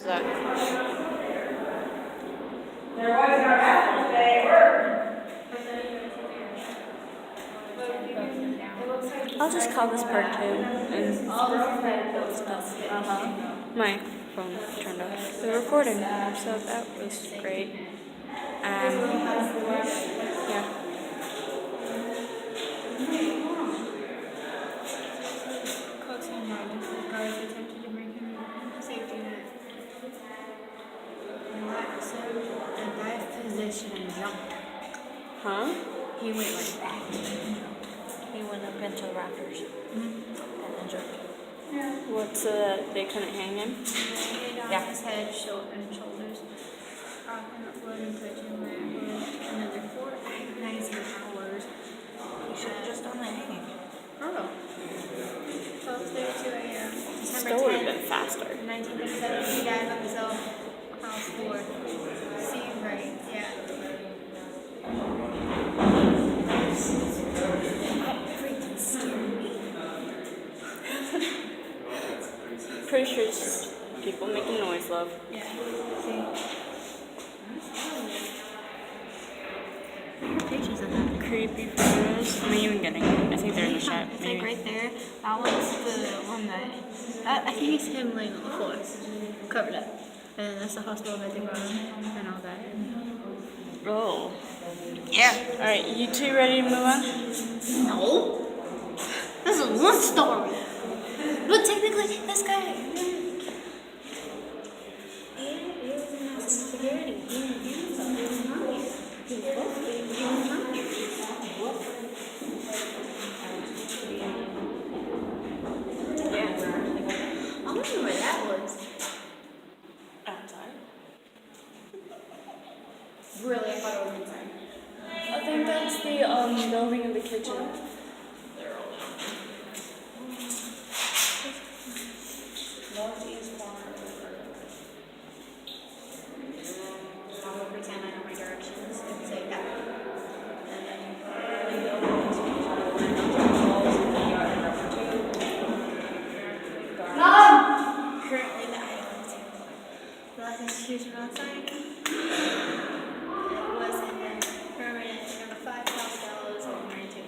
That. There wasn't our apple today, I'll just call this part 2 and stuff. My phone turned off the recording, so that was great. Yeah. Attempted to bring him into safety net. And that position and jumped. Huh? He went like that. He went up into the rafters and then jumped. Yeah. What, so that they couldn't hang him? Laid on his head, and shoulders, coughing up blood and touching my another 4 agonizing hours. You should have just done the hanging. Oh. 12:32 a.m. December Still would have 10th, been faster. 1937. He died on his own house floor. See, right? Yeah. Freaking scared me. Pretty sure it's just people making noise, love. Yeah. See. Pictures of that. Creepy photos. I'm even getting it. I think they're in the shot. It's like right there. That was the one that I think it's him laying on the floor, covered up. And that's the hospital that they were in and all that. Oh. Yeah. Alright, you two ready to move on? No. This is one story. But technically, this guy. He was in national security. He was I don't know where that was. Outside. Really, I thought it was inside. I think that's the building of the kitchen. Northeast corner. I'm gonna pretend I know my directions and say that. And then currently the Idaho temple. The last institution outside. It was in the permanent number 5,000 dollars over 92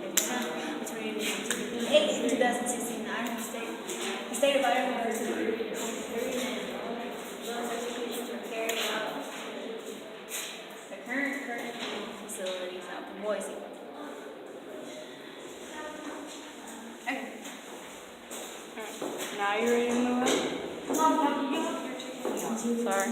between 1958 and 2016. The Idaho state of Idaho was those executions were carried out. The current facilities out in Boise. Okay. Now you ready to move on? Sorry.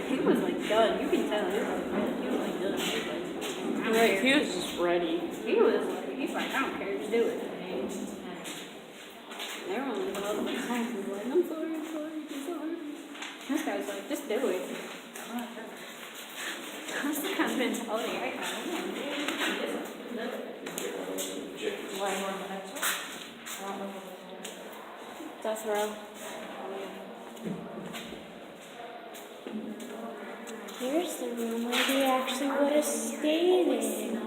He was like done. You can tell. He was like done. Right, he was just ready. He was like, he's like, I don't care, just do it. They were on the level. He was like, I'm sorry, I'm sorry. This guy was like, just do it. That's the kind of mentality I have. Death row. Here's the room where he actually would have stayed in.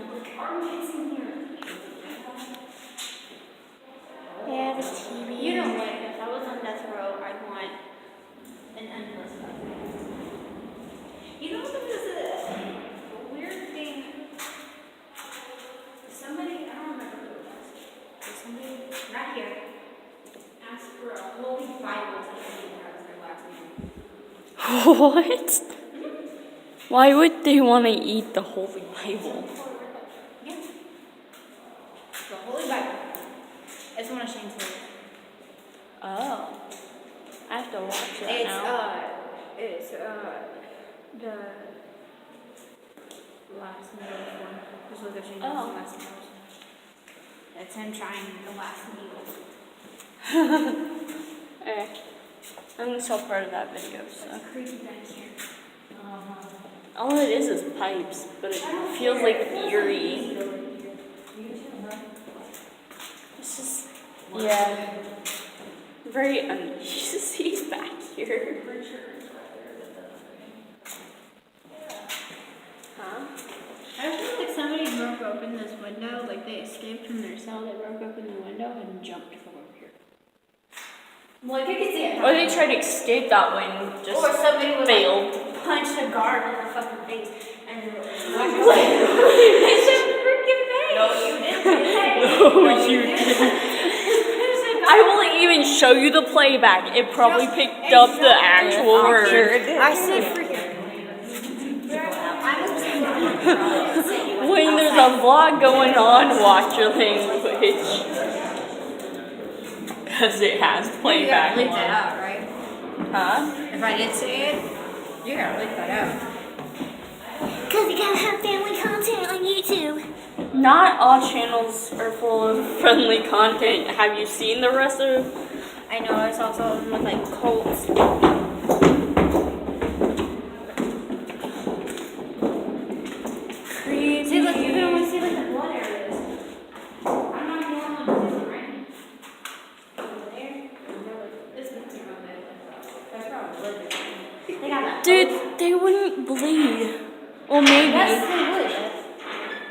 They have a TV. You know what? If I was on death row, I'd want an endless life. You know, there was a weird thing. Somebody, I don't remember who it was. But somebody, not here, asked for a Holy Bible to the last name. What? Why would they want to eat the Holy Bible? Yeah. The Holy Bible. It's one of Shane's favorites. Oh. I have to watch that now. It's the last meal one. Just look at Shane's last meal. It's him trying the last meal. Alright. I'm still part of that video, so. Creepy back here. All it is pipes, but it feels like eerie. It's just, yeah. Very uneasy back here. Huh? I feel like somebody broke open this window, like they escaped from their cell, they broke open the window and jumped from over here. Well, like I could see it. Or they tried to escape that way and just or somebody was failed. Like, punched a guard in the fucking face and It's a freaking face. No, you didn't. No, you didn't. I will even show you the playback. It probably picked up the actual word. I said freaking. When there's a vlog going on, watch your language. Because it has playback. You gotta bleep that out, right? Huh? If I did say it, you gotta bleep that out. Because we gotta have family content on YouTube. Not all channels are full of friendly content. Have you seen the rest of? I know, it's also with like cults. Creepy. See, look, you can only see like the blood areas. I'm not the only one who's right. Over there, this picture of it. That's probably blood. They got that. Dude, they wouldn't bleed. Well, maybe. Yes, they would.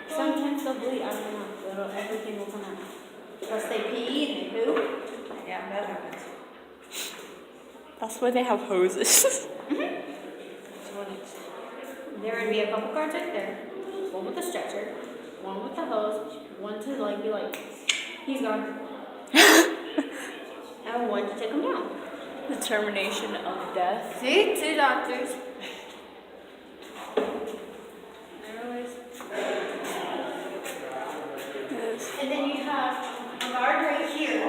Sometimes they'll bleed. I don't know. But everything will come out. Unless they pee and they poop. Yeah, that happens. That's why they have hoses. There would be a couple cards right there. One with the stretcher, one with the hose, one to like be like, he's gone. And one to take him down. The termination of death. See? 2 doctors. And then you have a guard right here.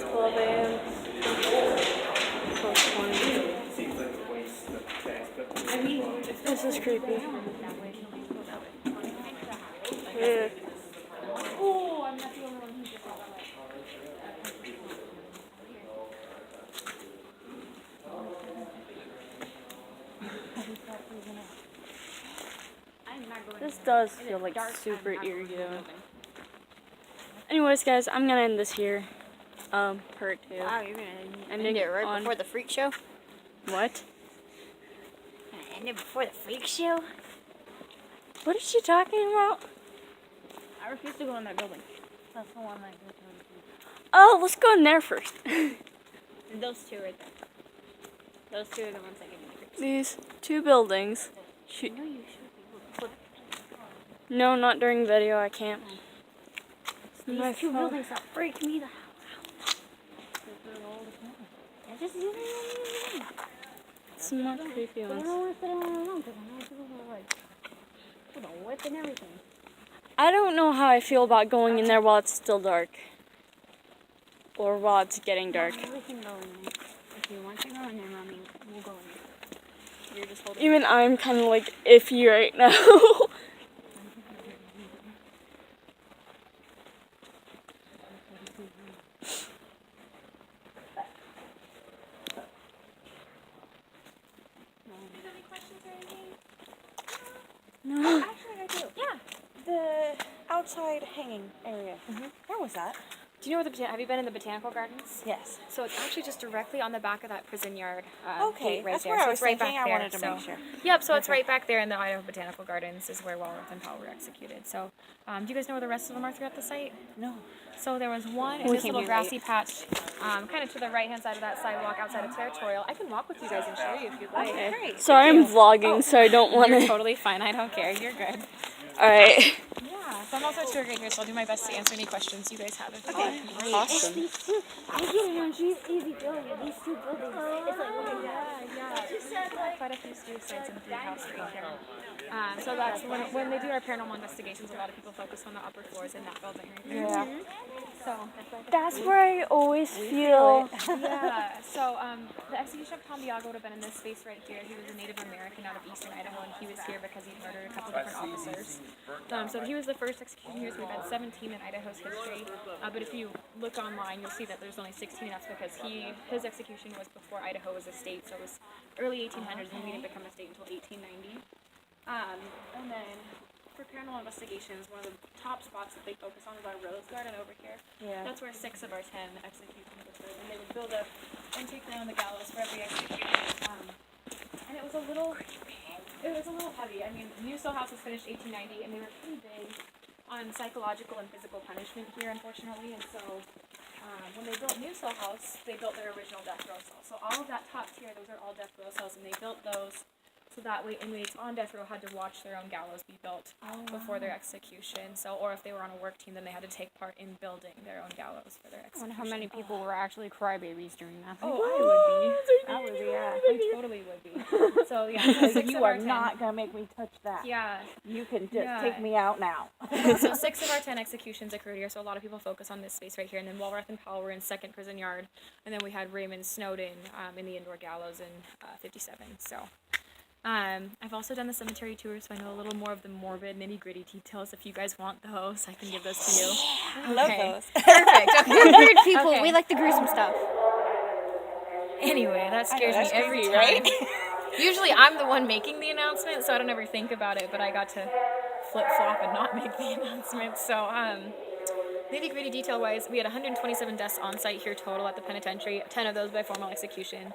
12 a.m. 12:20. I mean, This is creepy. Yeah. oh, I'm not the only one who just This does feel like super eerie though. Anyways, guys, I'm gonna end this here. Part 2. Wow, you're gonna And end it right on- before the freak show? What? Gonna end it before the freak show? What is she talking about? I refuse to go in that building. That's the one that goes to. Oh, let's go in there first. Those two right there. Those two are the ones that give me the creeps. These 2 buildings. Shoot. No, you should be. No, not during video. I can't. These My 2 phone. buildings that freak me the hell out. Yeah, just use it. Some more creepy I ones. don't want to sit on my own because I know people are like, with a whip and everything. I don't know how I feel about going in there while it's still dark. Or while it's getting dark. We can go in there. If you want to go in there, Mommy, we'll go in there. You're just holding Even I'm kind of like iffy right now. No. Actually, I do. Yeah. The outside hanging area. Where was that? Do you know where have you been in the botanical gardens? Yes. So it's actually just directly on the back of that prison yard Okay, gate right that's there. where So I it's was right thinking. back I there. wanted to So- make sure. Yep, so it's right back there in the Idaho Botanical Gardens is where Walworth and Powell were executed. So do you guys know where the rest of them are throughout the site? No. So there was one in We this came little here grassy patch, kind of to the right-hand side of that sidewalk outside of Territorial. I can walk with you guys and show you if you'd like. Okay. Great. Sorry, I'm vlogging, so I don't want You're to. totally fine. I don't care. You're good. Alright. Yeah. Yeah, so I'm also a tour guide here, so I'll do my best to answer any questions you guys have. Okay. Awesome. These two, I get it on easy going. These two buildings. It's like, look at that. Yeah. Quite a few suicides in 3 house right here. So that's when they do our paranormal investigations, a lot of people focus on the upper floors in that building right there. Yeah. So That's where I always feel. yeah. So the execution of Tom Diago would have been in this space right here. He was a Native American out of eastern Idaho, and he was here because he murdered a couple different officers. So he was the first execution here. So we've had 17 in Idaho's history. But if you look online, you'll see that there's only 16. That's because his execution was before Idaho was a state, so it was early 1800s, and he didn't become a state until 1890. And then for paranormal investigations, one of the top spots that they focus on is our Rose Garden over here. Yeah. That's where 6 of our 10 executions occurred, and they would build up and take down the gallows for every execution. And it was a little heavy. I mean, New Cell House was finished 1890, and they were pretty big on psychological and physical punishment here, unfortunately. And so when they built New Cell House, they built their original death row cell. So all of that top tier, those are all death row cells, and they built those so that way inmates on death row had to watch their own gallows be built before their execution. So, or if they were on a work team, then they had to take part in building their own gallows for their I execution. wonder how many people were actually crybabies doing that. Oh, I would be. I would be, yeah. I totally would be. So yeah, so 6 You of our are 10. not going to make me touch that. Yeah. You can just Yeah. take me out now. So 6 of our 10 executions occurred here. So a lot of people focus on this space right here. And then Walrath and Powell were in 2nd Prison Yard. And then we had Raymond Snowden in the indoor gallows in 57. So I've also done the cemetery tour, so I know a little more of the morbid, nitty-gritty details. If you guys want those, I can give those to you. I love Okay. those. Perfect. Okay. We're weird people. Okay. We like the gruesome stuff. Anyway, that scares me that's every crazy, time. right? Usually I'm the one making the announcement, so I don't ever think about it, but I got to flip-flop and not make the announcement. So, nitty-gritty detail-wise, we had 127 deaths on site here total at the penitentiary, 10 of those by formal execution.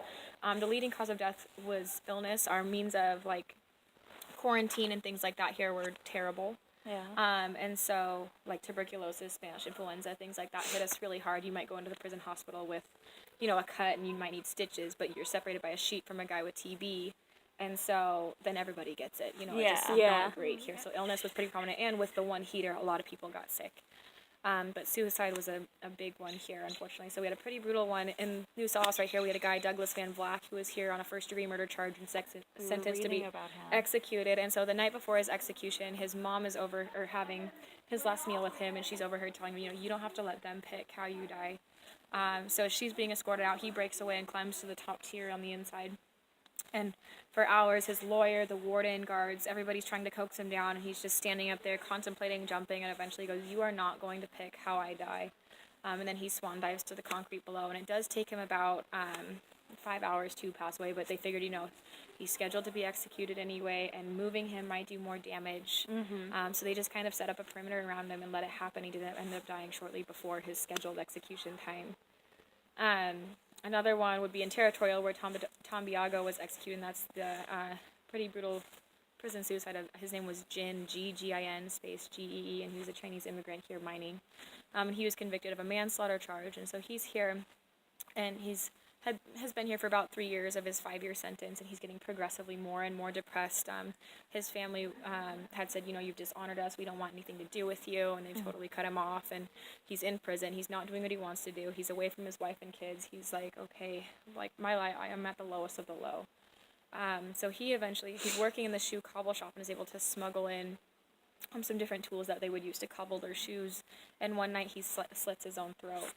The leading cause of death was illness. Our means of, like, quarantine and things like that here were terrible. Yeah. And so, like, tuberculosis, Spanish influenza, things like that hit us really hard. You might go into the prison hospital with, you know, a cut and you might need stitches, but you're separated by a sheet from a guy with TB. And so then everybody gets it. You know, it's just Yeah. not great here. So illness was pretty prominent. And with the one heater, a lot of people got sick. But suicide was a big one here, unfortunately. So we had a pretty brutal one. In New Cell House right here, we had a guy, Douglas Van Black, who was here on a first-degree murder charge and sentenced to be about him. executed. And so the night before his execution, his mom is over, or having his last meal with him, and she's overheard telling him, you know, you don't have to let them pick how you die. So she's being escorted out. He breaks away and climbs to the top tier on the inside. And for hours, his lawyer, the warden, guards, everybody's trying to coax him down, and he's just standing up there contemplating jumping, and eventually goes, you are not going to pick how I die. And then he swan dives to the concrete below, and it does take him about 5 hours to pass away, but they figured, you know, he's scheduled to be executed anyway, and moving him might do more damage. So they just kind of set up a perimeter around him and let it happen. He didn't end up dying shortly before his scheduled execution time. Another one would be in Territorial, where Tom Biago was executed, and that's the pretty brutal prison suicide. His name was Jin, G-G-I-N, space G-E-E, and he was a Chinese immigrant here mining. And he was convicted of a manslaughter charge, and so he's here, and has been here for about 3 years of his 5-year sentence, and he's getting progressively more and more depressed. His family had said, you know, you've dishonored us, we don't want anything to do with you, and they've totally cut him off, and he's in prison, he's not doing what he wants to do, he's away from his wife and kids, he's like, okay, like, my life, I am at the lowest of the low. So he's working in the shoe cobble shop and is able to smuggle in some different tools that they would use to cobble their shoes, and one night he slits his own throat.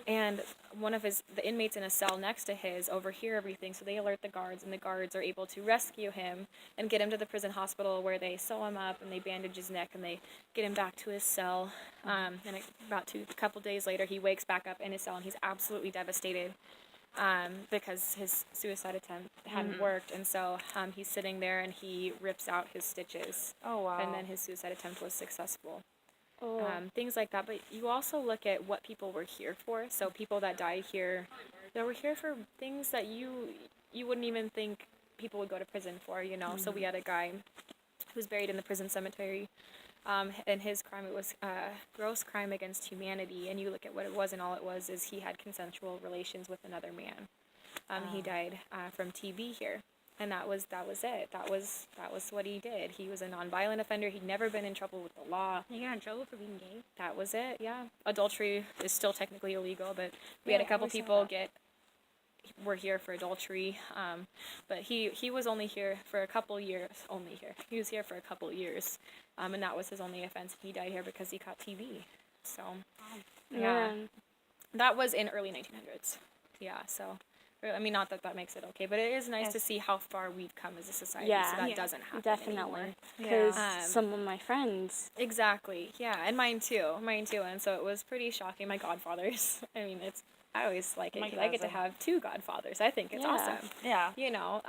And one of the inmates in a cell next to his overhear everything, so they alert the guards, and the guards are able to rescue him and get him to the prison hospital, where they sew him up and they bandage his neck and they get him back to his cell. And a couple days later, he wakes back up in his cell, and he's absolutely devastated because his suicide attempt hadn't worked, and so he's sitting there and he rips out his stitches. Oh, wow. And then his suicide attempt was successful. Things like that, but you also look at what people were here for. So people that died here, they were here for things that you wouldn't even think people would go to prison for, you know. So we had a guy who's buried in the prison cemetery, and his crime, it was gross crime against humanity, and you look at what it was, and all it was is he had consensual relations with another man. He died from TB here. And that was it. That was what he did. He was a nonviolent offender. He'd never been in trouble with the law. You got in trouble for being gay? That was it, yeah. Adultery is still technically illegal, but we had a couple we saw people that. were here for adultery. But he was only here for a couple years. He was here for a couple years. And that was his only offense. He died here because he caught TB. So, yeah. That was in early 1900s. Yeah, so... I mean, not that makes it okay, but it is nice to see how far we've come as a society, so that doesn't happen definitely. anymore. Because some of my friends... Exactly, yeah, and mine too, and so it was pretty shocking. My godfathers, I mean, I always like it, 'cause I get to have 2 godfathers. I think it's awesome. Yeah. You know,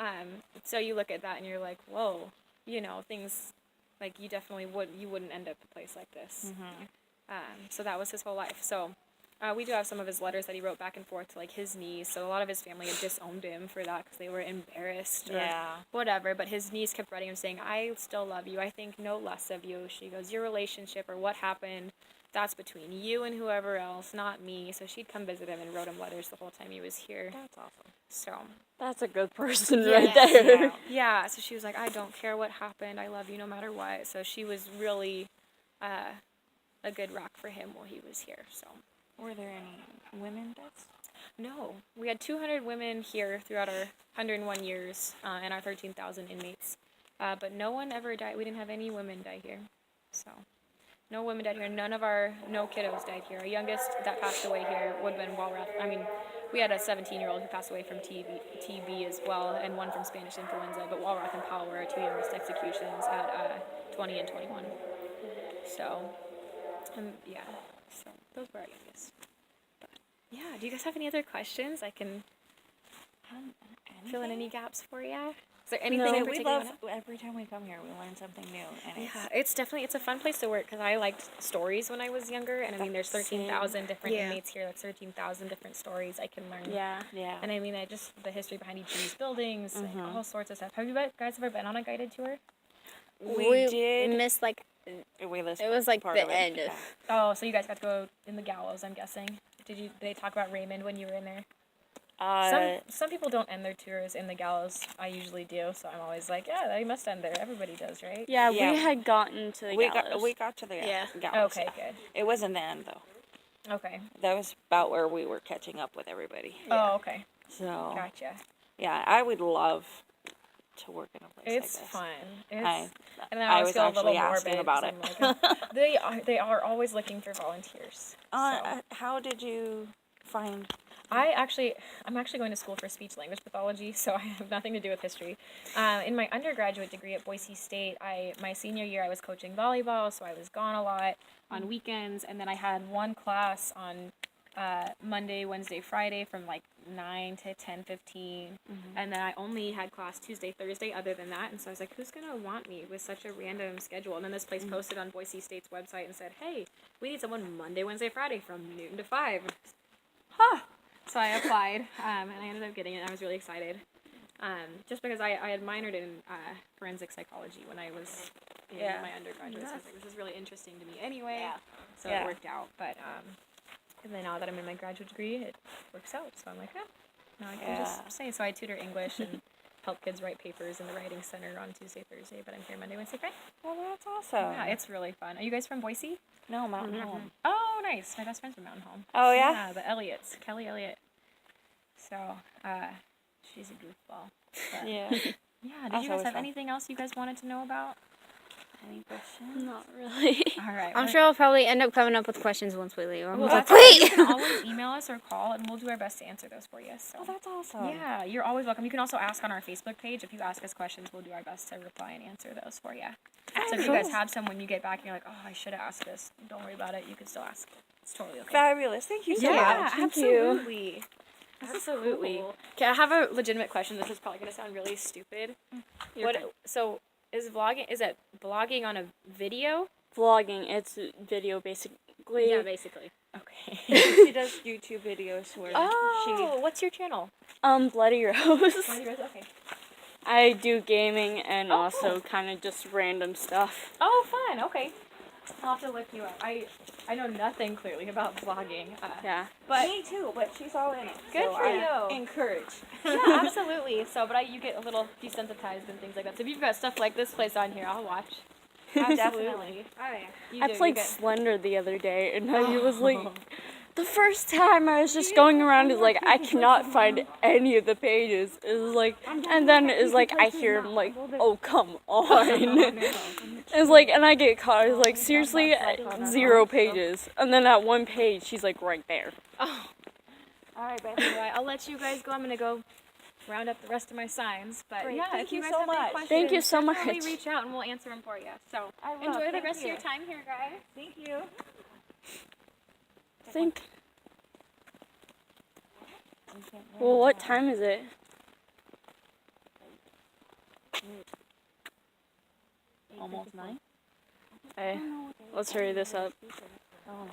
so you look at that and you're like, whoa, you know, things, like, you definitely wouldn't end up a place like this. So that was his whole life, so... we do have some of his letters that he wrote back and forth to, like, his niece. So a lot of his family had disowned him for that because they were embarrassed or whatever. But his niece kept writing him saying, I still love you. I think no less of you. She goes, your relationship or what happened, that's between you and whoever else, not me. So she'd come visit him and wrote him letters the whole time he was here. That's awesome. So... That's a good person right there. Yeah, so she was like, I don't care what happened. I love you no matter what. So she was really a good rock for him while he was here, so... Were there any women deaths? No. We had 200 women here throughout our 101 years and our 13,000 inmates. But no one ever died. We didn't have any women die here. So, no women died here. No kiddos died here. Our youngest that passed away here would have been Walrath. I mean, we had a 17-year-old who passed away from TB as well, and one from Spanish influenza. But Walrath and Powell were our 2 youngest executions at 20 and 21. So, yeah. So those were our youngest. But, yeah, do you guys have any other questions? I can fill in any gaps for you. Is there anything in we particular? love every time we come here. We learn something new, and It's a fun place to work because I liked stories when I was younger, and I mean, there's 13,000 different inmates here. That's 13,000 different stories I can learn. Yeah. And I mean, the history behind each of these buildings, and all sorts of stuff. Have you guys ever been on a guided tour? we did. missed like We listened. it was like part the of it. end. Yeah. Oh, so you guys got to go in the gallows, I'm guessing. Did they talk about Raymond when you were in there? Some people don't end their tours in the gallows. I usually do, so I'm always like, yeah, they must end there. Everybody does, right? Yeah, Yeah. we had gotten to the gallows. We got to the Yeah. gallows. Okay, yeah. good. It wasn't the end though. Okay. That was about where we were catching up with everybody. Oh, okay. So Gotcha. yeah, I would love to work in a place like It's this. fun. I And then I always was feel a little actually asking morbid about 'cause I'm like, they are always looking for volunteers. So. How did you find? I'm actually going to school for speech language pathology, so I have nothing to do with history. In my undergraduate degree at Boise State, my senior year I was coaching volleyball, so I was gone a lot on weekends, and then I had one class on Monday, Wednesday, Friday from like 9 to 10:15, and then I only had class Tuesday, Thursday other than that, and so I was like, who's going to want me with such a random schedule? And then this place posted on Boise State's website and said, hey, we need someone Monday, Wednesday, Friday from noon to 5. So I applied, and I ended up getting it, and I was really excited, just because I had minored in forensic psychology when I was in my undergraduate, so I was like, this is really interesting to me anyway, so it worked out, but, and then now that I'm in my graduate degree, it works out, so I'm like, now I can just say, so I tutor English and help kids write papers in the Writing Center on Tuesday, Thursday, but I'm here Monday, Wednesday, Friday. Well, that's awesome. Yeah, it's really fun. Are you guys from Boise? No, Mountain Home. Oh, nice. My best friend's from Mountain Home. Oh yeah. Yeah, the Elliots, Kelly Elliott. So, she's a goofball. But, Yeah. yeah, did you guys have anything else you guys wanted to know about? Any questions? Not really. All right. I'm sure I'll probably end up coming up with questions once we leave. I'm Well, like, that's okay. You wait! can always email us or call, and we'll do our best to answer those for you. So. Oh, that's awesome. Yeah, you're always welcome. You can also ask on our Facebook page. If you ask us questions, we'll do our best to reply and answer those for you. So if you guys have some when you get back and you're like, oh, I should have asked this, don't worry about it. You can still ask. It's totally okay. Fabulous. Thank you so Yeah, much. absolutely. Absolutely. cool. Okay, I have a legitimate question. This is probably going to sound really stupid. So is it blogging on a video? Vlogging, it's video basically. Yeah, basically. Okay. She does YouTube videos where What's your channel? Bloody Rose. Okay. I do gaming and also cool. kind of just random stuff. Oh, fun. Okay. I'll have to look you up. I know nothing clearly about vlogging. Yeah. But Me too, but she's all in it. Good so for I you. encourage. yeah, absolutely. So, but you get a little desensitized and things like that. So if you've got stuff like this place on here, I'll watch. Absolutely. Oh, yeah. You I do, you played get- Slender the other day, and I was like, the first time I was just going around, is like, I cannot find any of the pages. It was like, and then it's like, I hear him like, oh, come on. It's like, and I get caught. It's like, seriously, 0 pages. And then at one page, she's like right there. Oh. All right, Beth. Anyway, I'll let you guys go. I'm gonna go round up the rest of my signs. But Great. yeah, Thank if you you guys so have any much. questions, Thank you so definitely much. reach out and we'll answer them for you. So I will. enjoy the Thank rest of you. your time here, guys. Thank you. Think. Well, what time is it? Almost 9. Hey, let's hurry this up. Oh.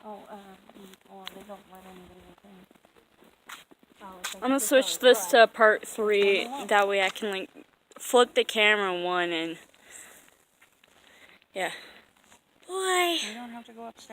Well, they don't let anybody in. I'm gonna switch this to part 3. That way I can like flip the camera one and yeah. Bye. You don't have to go upstairs.